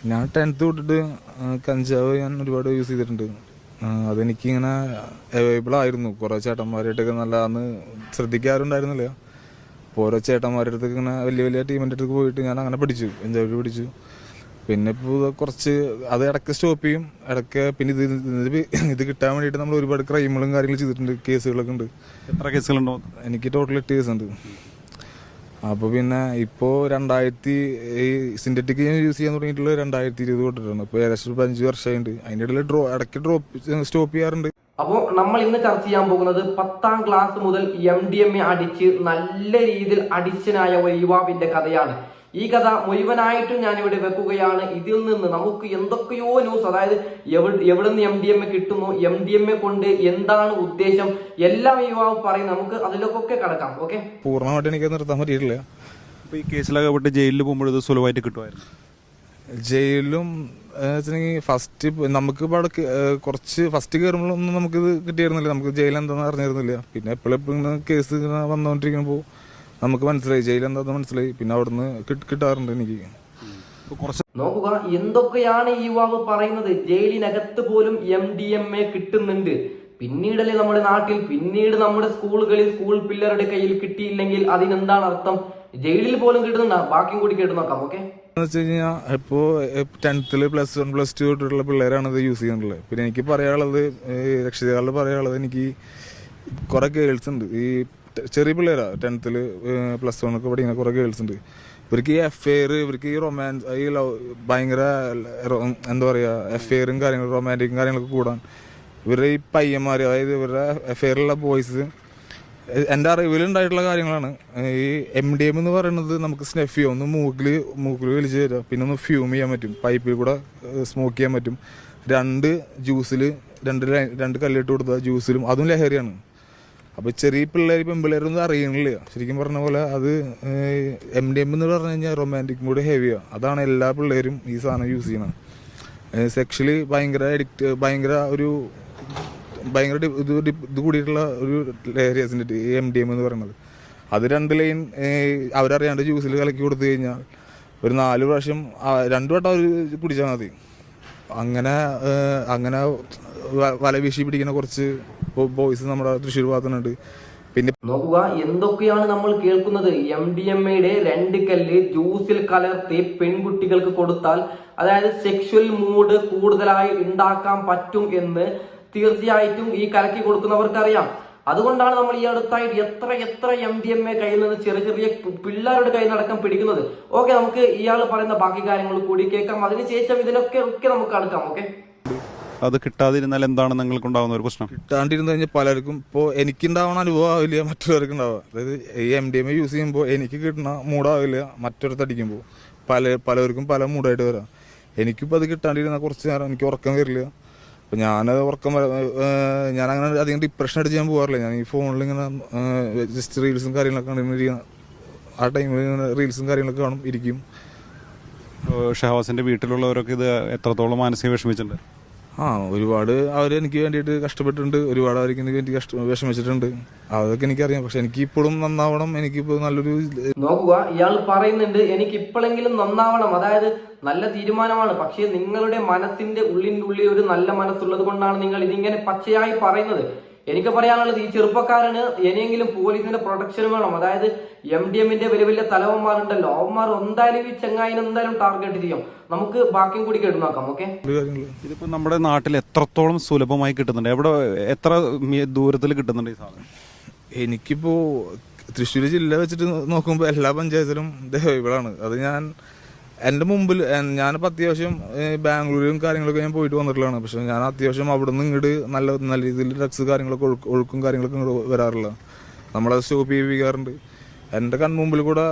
ഞാൻ 10th തൊട്ടിട്ട് കഞ്ചാവ് ഞാൻ ഒരുപാട് യൂസ് ചെയ്തിട്ടുണ്ട്. അതെനിക്കിങ്ങനെ അവൈലബിൾ ആയിരുന്നു. കുറേ ചേട്ടന്മാരായിട്ടൊക്കെ നല്ല അന്ന് ശ്രദ്ധിക്കാറുണ്ടായിരുന്നില്ല. അപ്പോൾ ഓരോ ചേട്ടന്മാരുടെ അടുത്ത് ഇങ്ങനെ വലിയ വലിയ ടീമിൻ്റെ അടുത്ത് പോയിട്ട് ഞാൻ അങ്ങനെ പഠിച്ചു, എൻജോയ് പഠിച്ചു. പിന്നെ ഇപ്പോൾ കുറച്ച് അത് ഇടയ്ക്ക് സ്റ്റോപ്പ് ചെയ്യും, ഇടയ്ക്ക് പിന്നെ ഇത് കിട്ടാൻ വേണ്ടിയിട്ട് നമ്മൾ ഒരുപാട് ക്രൈമുകളും കാര്യങ്ങളും ചെയ്തിട്ടുണ്ട്, കേസുകളൊക്കെ ഉണ്ട്. എത്ര കേസുകളുണ്ടോ? എനിക്ക് ടോട്ടൽ 8 കേസ് ഉണ്ട്. അപ്പോൾ പിന്നെ ഇപ്പോൾ ഈ സിന്തറ്റിക് യൂസ് ചെയ്യാൻ തുടങ്ങിയിട്ടുള്ള 2020 തൊട്ടിട്ടാണ്. ഇപ്പോൾ ഏകദേശം 5 വർഷമായിട്ടുണ്ട്. അതിൻ്റെ ഇടയിൽ ഇടയ്ക്ക് സ്റ്റോപ്പ് ചെയ്യാറുണ്ട്. അപ്പോൾ നമ്മൾ ഇന്ന് ചർച്ച ചെയ്യാൻ പോകുന്നത് 10ാം ക്ലാസ് മുതൽ MDMA അടിച്ച് നല്ല രീതിയിൽ അഡിക്ഷനായ ഒരു യുവാവിന്റെ കഥയാണ്. ഈ കഥ മുഴുവനായിട്ടും ഞാനിവിടെ വെക്കുകയാണ്. ഇതിൽ നിന്ന് നമുക്ക് എന്തൊക്കെയോ ന്യൂസ്, അതായത് എവിടെ നിന്ന് MDMA കിട്ടുന്നു, MDMA കൊണ്ട് എന്താണ് ഉദ്ദേശം, എല്ലാം യുവാവ് പറയും. നമുക്ക് അതിലൊക്കെ കടക്കാം. ഓക്കെ, പൂർണ്ണമായിട്ട് എനിക്ക് നിർത്താൻ പറ്റിയിട്ടില്ല. അപ്പോൾ ഈ കേസിലൊക്കെ വിട്ട് ജയിലിൽ പോകുമ്പോൾ ഇത് സുലഭമായിട്ട് കിട്ടുമായിരുന്നു. ജയിലിലും ഫസ്റ്റ് നമുക്ക് ഇവിടെ കുറച്ച് ഫസ്റ്റ് കയറുമ്പോഴൊന്നും നമുക്കിത് കിട്ടിയിരുന്നില്ല. നമുക്ക് ജയിൽ എന്താണെന്ന് അറിഞ്ഞിരുന്നില്ല. പിന്നെ എപ്പോഴും കേസ് വന്നുകൊണ്ടിരിക്കുമ്പോൾ നമുക്ക് മനസ്സിലായി ജയിൽ എന്താണെന്ന് മനസ്സിലായി. പിന്നെ അവിടുന്ന് കിട്ടാറുണ്ട് എനിക്ക്. നോക്കുക എന്തൊക്കെയാണ് ഈ യുവാവ് പറയുന്നത്. ജയിലിനകത്ത് പോലും MDMA കിട്ടുന്നുണ്ട്. പിന്നീടല്ലേ നമ്മുടെ നാട്ടിൽ, പിന്നീട് നമ്മുടെ സ്കൂളുകളിൽ സ്കൂൾ പിള്ളേരുടെ കയ്യിൽ കിട്ടിയില്ലെങ്കിൽ അതിനെന്താണ് അർത്ഥം? ജയിലിൽ പോലും കിട്ടുന്നുണ്ടാ. ബാക്കിയും കൂടി കേട്ട് നോക്കാം. ഓക്കെ, ഇപ്പോ 10th +1 +2 തൊട്ടുള്ള പിള്ളേരാണ് ഇത് യൂസ് ചെയ്യുന്നുള്ളത്. പിന്നെ എനിക്ക് പറയാനുള്ളത്, രക്ഷിതാക്കളുടെ പറയാനുള്ളത്, എനിക്ക് കുറെ ഗേൾസ് ഉണ്ട്, ഈ ചെറിയ പിള്ളേരാ 10th +1 ഒക്കെ പഠിക്കുന്ന കുറെ ഗേൾസ് ഉണ്ട്. ഇവർക്ക് ഈ അഫെയർ, ഇവർക്ക് ഈ റൊമാൻസ്, ഈ ഭയങ്കര എന്താ പറയാ, അഫെയറും കാര്യങ്ങളും റൊമാൻറ്റിക്കും കാര്യങ്ങളൊക്കെ കൂടാൻ ഇവരുടെ ഈ പയ്യന്മാർ, അതായത് ഇവരുടെ അഫെയറിലുള്ള ബോയ്സ്, എൻ്റെ അറിവിലുണ്ടായിട്ടുള്ള കാര്യങ്ങളാണ്. ഈ MDMA എന്ന് പറയുന്നത് നമുക്ക് സ്നെഫ് ചെയ്യാം, ഒന്ന് മൂക്കിൽ വലിച്ചു തരാം, പിന്നെ ഒന്ന് ഫ്യൂം ചെയ്യാൻ പറ്റും, പൈപ്പിൽ കൂടെ സ്മോക്ക് ചെയ്യാൻ പറ്റും. 2 ജ്യൂസിൽ 2 കല്ലിട്ട് കൊടുത്ത ജ്യൂസിലും അതും ലഹരിയാണ്. അപ്പോൾ ചെറിയ പെൺപിള്ളേരൊന്നും അറിയണില്ല. ശരിക്കും പറഞ്ഞ പോലെ അത് MDMA എന്ന് പറഞ്ഞു കഴിഞ്ഞാൽ റൊമാൻറ്റിക് മൂഡ് ഹെവിയാണ്. അതാണ് എല്ലാ പിള്ളേരും ഈ സാധനം യൂസ് ചെയ്യണം. സെക്ഷലി ഭയങ്കര അഡിക്റ്റ്, ഭയങ്കര ഇത് കൂടിയിട്ടുള്ള ഒരു ലഹരിയാസിൻ്റെ MDMA എന്ന് പറയുന്നത്. അത് 2 ലൈൻ അവരറിയാണ്ട് ജ്യൂസിൽ കലക്കി കൊടുത്തു കഴിഞ്ഞാൽ ഒരു 4 പ്രാവശ്യം 2 വട്ടം അവർ കുടിച്ചാൽ മതി. അങ്ങനെ വല വീശി പിടിക്കുന്ന കുറച്ച് ബോയ്സ് നമ്മുടെ തൃശ്ശൂർ ഭാഗത്തുണ്ട്. പിന്നെ നോക്കുക എന്തൊക്കെയാണ് നമ്മൾ കേൾക്കുന്നത്. MDMAയുടെ 2 കല്ല് ജ്യൂസിൽ കലർത്തി പെൺകുട്ടികൾക്ക് കൊടുത്താൽ, അതായത് സെക്ഷൽ മൂഡ് കൂടുതലായി ഉണ്ടാക്കാൻ പറ്റും എന്ന് തീർച്ചയായിട്ടും ഈ കലക്കി കൊടുക്കുന്നവർക്കറിയാം. അതുകൊണ്ടാണ് നമ്മൾ ഈ അടുത്തായിട്ട് എത്ര MDMA കയ്യിൽ നിന്ന് ചെറിയ പിള്ളേരുടെ കയ്യിൽ നടക്കാൻ പിടിക്കുന്നത്. ഓക്കെ, നമുക്ക് ഇയാൾ പറയുന്ന ബാക്കി കാര്യങ്ങൾ കൂടി കേൾക്കാം. അതിനുശേഷം ഇതിനൊക്കെ നമുക്ക് അടുക്കാം. ഓക്കെ, അത് കിട്ടാതിരുന്നാൽ എന്താണ് നിങ്ങൾക്ക് ഉണ്ടാകുന്ന ഒരു പ്രശ്നം? കിട്ടാണ്ടിരുന്നു കഴിഞ്ഞാൽ പലർക്കും ഇപ്പോൾ എനിക്കുണ്ടാവുന്ന അനുഭവം ആവില്ല, മറ്റുള്ളവർക്ക് ഉണ്ടാവുക. അതായത് ഈ MDMA യൂസ് ചെയ്യുമ്പോൾ എനിക്ക് കിട്ടുന്ന മൂടാവില്ല, മറ്റൊരുത്ത് അടിക്കുമ്പോൾ പലവർക്കും പല മൂടായിട്ട് വരാം. എനിക്കിപ്പോൾ അത് കിട്ടാണ്ടിരുന്നാൽ കുറച്ച് നേരം എനിക്ക് ഉറക്കം വരില്ല. അപ്പം ഞാനങ്ങനെ അധികം ഡിപ്രഷൻ അടിച്ച് ഞാൻ പോകാറില്ല. ഞാൻ ഈ ഫോണിൽ ഇങ്ങനെ ജസ്റ്റ് റീൽസും കാര്യങ്ങളൊക്കെ കണ്ടിരിക്കുന്ന ആ ടൈമിൽ ഇങ്ങനെ റീൽസും കാര്യങ്ങളൊക്കെ കാണും, ഇരിക്കും. ഷഹവാസിൻ്റെ വീട്ടിലുള്ളവരൊക്കെ ഇത് എത്രത്തോളം മാനസിക വിഷമിച്ചിട്ടുണ്ട്? ഒരുപാട് അവർ എനിക്ക് വേണ്ടിയിട്ട് കഷ്ടപ്പെട്ടിട്ടുണ്ട്, ഒരുപാട് അവർക്ക് എനിക്ക് വേണ്ടി വിഷമിച്ചിട്ടുണ്ട്. അതൊക്കെ എനിക്കറിയാം. പക്ഷെ എനിക്ക് ഇപ്പോഴും നന്നാവണം, എനിക്കിപ്പോൾ നല്ലൊരു നോക്കുക ഇയാൾ പറയുന്നുണ്ട് എനിക്ക് ഇപ്പോഴെങ്കിലും നന്നാവണം, അതായത് നല്ല തീരുമാനമാണ്. പക്ഷേ നിങ്ങളുടെ മനസ്സിന്റെ ഉള്ളിൽ ഒരു നല്ല മനസ്സുള്ളത് കൊണ്ടാണ് നിങ്ങൾ ഇതിങ്ങനെ പച്ചയായി പറയുന്നത്. എനിക്ക് പറയാനുള്ളത്, ഈ ചെറുപ്പക്കാരന് ഇനിയെങ്കിലും പോലീസിന്റെ പ്രൊട്ടക്ഷൻ വേണം. അതായത് MDMAന്റെ വലിയ തലവന്മാരുണ്ടല്ലോ, അവന്മാർ എന്തായാലും ഈ ചെങ്ങായിനെ എന്തായാലും ടാർഗറ്റ് ചെയ്യും. നമുക്ക് ബാക്കിയും കൂടി കേട്ടു നോക്കാം. ഓക്കെ, ഇതിപ്പോ നമ്മുടെ നാട്ടിൽ എത്രത്തോളം സുലഭമായി കിട്ടുന്നുണ്ട്? എത്ര ദൂരത്തിൽ കിട്ടുന്നുണ്ട് ഈ സാധനം? എനിക്കിപ്പോ തൃശ്ശൂർ ജില്ല വെച്ചിട്ട് നോക്കുമ്പോൾ എല്ലാ പഞ്ചായത്തിലും ഇവിടാണ്. അത് എൻ്റെ മുമ്പിൽ ഞാനിപ്പോൾ അത്യാവശ്യം ബാംഗ്ലൂരും കാര്യങ്ങളൊക്കെ ഞാൻ പോയിട്ട് വന്നിട്ടുള്ളതാണ്. പക്ഷെ ഞാൻ അത്യാവശ്യം അവിടെ നിന്ന് ഇങ്ങോട്ട് നല്ല രീതിയിൽ ഡ്രഗ്സ് കാര്യങ്ങളൊക്കെ ഒഴുക്കും കാര്യങ്ങളൊക്കെ ഇങ്ങോട്ട് വരാറില്ല. നമ്മളത് സ്റ്റോപ്പ് ചെയ്യിപ്പിക്കാറുണ്ട്. എൻ്റെ കൺമുമ്പിൽ കൂടെ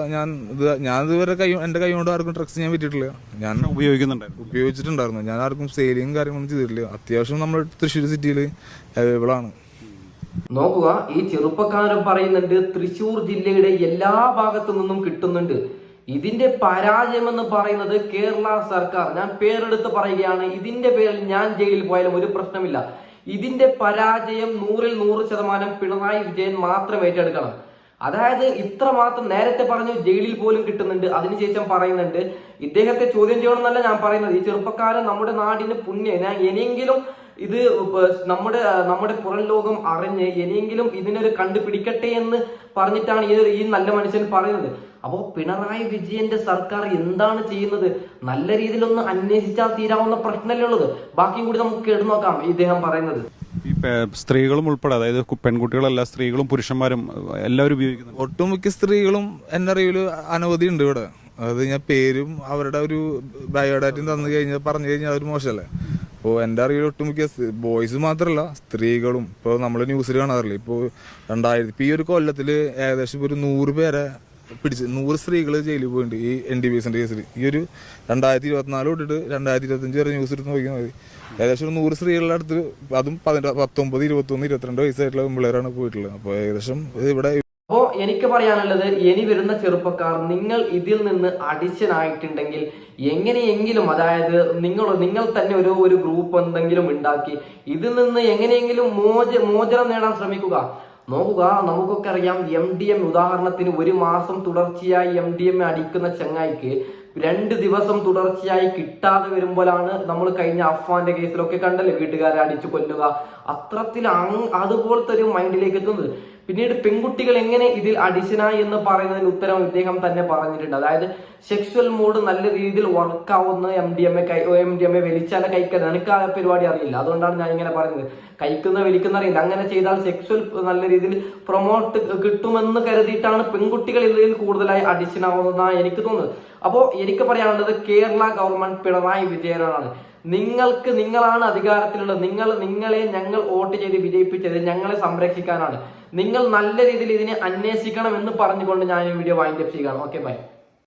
ഞാനിതുവരെ എൻ്റെ കൈ കൊണ്ട് ആർക്കും ഡ്രഗ്സ് ഞാൻ വിറ്റിട്ടില്ല. ഞാൻ ഉപയോഗിച്ചിട്ടുണ്ടായിരുന്നു. ഞാൻ ആർക്കും സെയിലിങ് കാര്യങ്ങളൊന്നും ചെയ്തിട്ടില്ല. അത്യാവശ്യം നമ്മുടെ തൃശ്ശൂർ സിറ്റിയിൽ അവൈലബിൾ ആണ്. നോക്കുക, ഈ ചെറുപ്പക്കാരൻ പറയുന്നുണ്ട് തൃശ്ശൂർ ജില്ലയുടെ എല്ലാ ഭാഗത്തു നിന്നും കിട്ടുന്നുണ്ട്. ഇതിന്റെ പരാജയം എന്ന് പറയുന്നത് കേരള സർക്കാർ, ഞാൻ പേരെടുത്ത് പറയുകയാണ്. ഇതിന്റെ പേരിൽ ഞാൻ ജയിലിൽ പോയാലും ഒരു പ്രശ്നമില്ല. ഇതിന്റെ പരാജയം 100% പിണറായി വിജയൻ മാത്രം ഏറ്റെടുക്കണം. അതായത് ഇത്രമാത്രം നേരത്തെ പറഞ്ഞു ജയിലിൽ പോലും കിട്ടുന്നുണ്ട്. അതിനുശേഷം പറയുന്നുണ്ട് ഇദ്ദേഹത്തെ ചോദ്യം ചെയ്യണമെന്നല്ല ഞാൻ പറയുന്നത്. ഈ ചെറുപ്പക്കാരൻ നമ്മുടെ നാടിന് പുണ്യം, ഞാൻ ഇനിയെങ്കിലും ഇത് നമ്മുടെ പുറം ലോകം അറിഞ്ഞ് ഇനിയെങ്കിലും ഇതിനൊരു കണ്ടുപിടിക്കട്ടെ എന്ന് പറഞ്ഞിട്ടാണ് ഈ നല്ല മനുഷ്യൻ പറയുന്നത്. അപ്പോൾ പിണറായി വിജയന്റെ സർക്കാർ എന്താണ് ചെയ്യുന്നത്? നല്ല രീതിയിലൊന്ന് അന്വേഷിച്ചാൽ തീരാവുന്ന പ്രശ്നമല്ലേ ഉള്ളത്. ബാക്കിയും കൂടി നമുക്ക് കേട്ടു നോക്കാം ഇദ്ദേഹം പറയുന്നത്. ഈ സ്ത്രീകളും ഉൾപ്പെടെ, അതായത് പെൺകുട്ടികളല്ല, സ്ത്രീകളും പുരുഷന്മാരും എല്ലാവരും ഉപയോഗിക്കുന്നത്. ഒട്ടുമിക്ക സ്ത്രീകളും എന്റെ അറിവില് അനവധി ഉണ്ട് ഇവിടെ. അത് ഞാൻ പേരും അവരുടെ ഒരു ബയോഡാറ്റയും തന്നു കഴിഞ്ഞാൽ പറഞ്ഞു കഴിഞ്ഞാൽ അതൊരു മോശമല്ലേ. അപ്പോൾ എൻ്റെ അറിവിൽ ഒട്ടുമിക്ക ബോയ്സ് മാത്രമല്ല സ്ത്രീകളും ഇപ്പോൾ നമ്മൾ ന്യൂസിൽ കാണാറില്ല. ഇപ്പോൾ ഇപ്പൊ ഈ ഒരു കൊല്ലത്തിൽ ഏകദേശം ഒരു 100 പേരെ പിടിച്ച് 100 സ്ത്രീകൾ ജയിലിൽ പോയിട്ടുണ്ട് ഈ NDPS കേസിൽ. ഈ ഒരു 2024 തൊട്ടിട്ട് 2025 വരെ ന്യൂസ് എടുത്ത് നോക്കിയാൽ മതി. ഏകദേശം ഒരു 100 സ്ത്രീകളുടെ അടുത്ത്, അതും 19, 21, 22 വയസ്സായിട്ടുള്ള പിള്ളേരാണ് പോയിട്ടുള്ളത്. അപ്പോൾ ഏകദേശം ഇവിടെ അപ്പോൾ എനിക്ക് പറയാനുള്ളത്, ഇനി വരുന്ന ചെറുപ്പക്കാർ നിങ്ങൾ ഇതിൽ നിന്ന് അഡിഷൻ ആയിട്ടുണ്ടെങ്കിൽ എങ്ങനെയെങ്കിലും, അതായത് നിങ്ങൾ തന്നെ ഒരു ഗ്രൂപ്പ് എന്തെങ്കിലും ഉണ്ടാക്കി ഇതിൽ നിന്ന് എങ്ങനെയെങ്കിലും മോചനം നേടാൻ ശ്രമിക്കുക. നോക്കുക, നമുക്കൊക്കെ അറിയാം MDMA ഉദാഹരണത്തിന് 1 മാസം തുടർച്ചയായി MDMA അടിക്കുന്ന ചങ്ങായിക്ക് 2 ദിവസം തുടർച്ചയായി കിട്ടാതെ വരുമ്പോഴാണ് നമ്മൾ കഴിഞ്ഞ അഫ്വാന്റെ കേസിലൊക്കെ കണ്ടല്ലേ വീട്ടുകാരെ അടിച്ചു കൊല്ലുക. അത്രത്തിൽ അതുപോലത്തെ ഒരു മൈൻഡിലേക്ക് എത്തുന്നത്. പിന്നീട് പെൺകുട്ടികൾ എങ്ങനെ ഇതിൽ അഡിഷനായി എന്ന് പറയുന്നതിന് ഉത്തരം ഇദ്ദേഹം തന്നെ പറഞ്ഞിട്ടുണ്ട്. അതായത് സെക്സ്വൽ മൂഡ് നല്ല രീതിയിൽ വർക്കാവുന്ന MDMA വലിച്ചാല കഴിക്കാൻ എനിക്ക് ആ പരിപാടി അറിയില്ല, അതുകൊണ്ടാണ് ഞാൻ ഇങ്ങനെ പറയുന്നത്. വലിക്കുന്ന അറിയില്ല. അങ്ങനെ ചെയ്താൽ സെക്സ്വൽ നല്ല രീതിയിൽ പ്രൊമോട്ട് കിട്ടുമെന്ന് കരുതിയിട്ടാണ് പെൺകുട്ടികൾ ഇതിൽ കൂടുതലായി അഡിഷൻ ആവുന്നതെന്നാണ് എനിക്ക് തോന്നുന്നത്. അപ്പോൾ എനിക്ക് പറയാനുള്ളത് കേരള ഗവൺമെന്റ് പിണറായി വിജയനാണ്. നിങ്ങളാണ് അധികാരത്തിലുള്ളത്. നിങ്ങളെ ഞങ്ങൾ വോട്ട് ചെയ്ത് വിജയിപ്പിച്ചത് ഞങ്ങളെ സംരക്ഷിക്കാനാണ്. നിങ്ങൾ നല്ല രീതിയിൽ ഇതിനെ അന്വേഷിക്കണം എന്ന് പറഞ്ഞുകൊണ്ട് ഞാൻ ഈ വീഡിയോ വൈൻഡപ്പ് ചെയ്യുകയാണ്. Okay, by.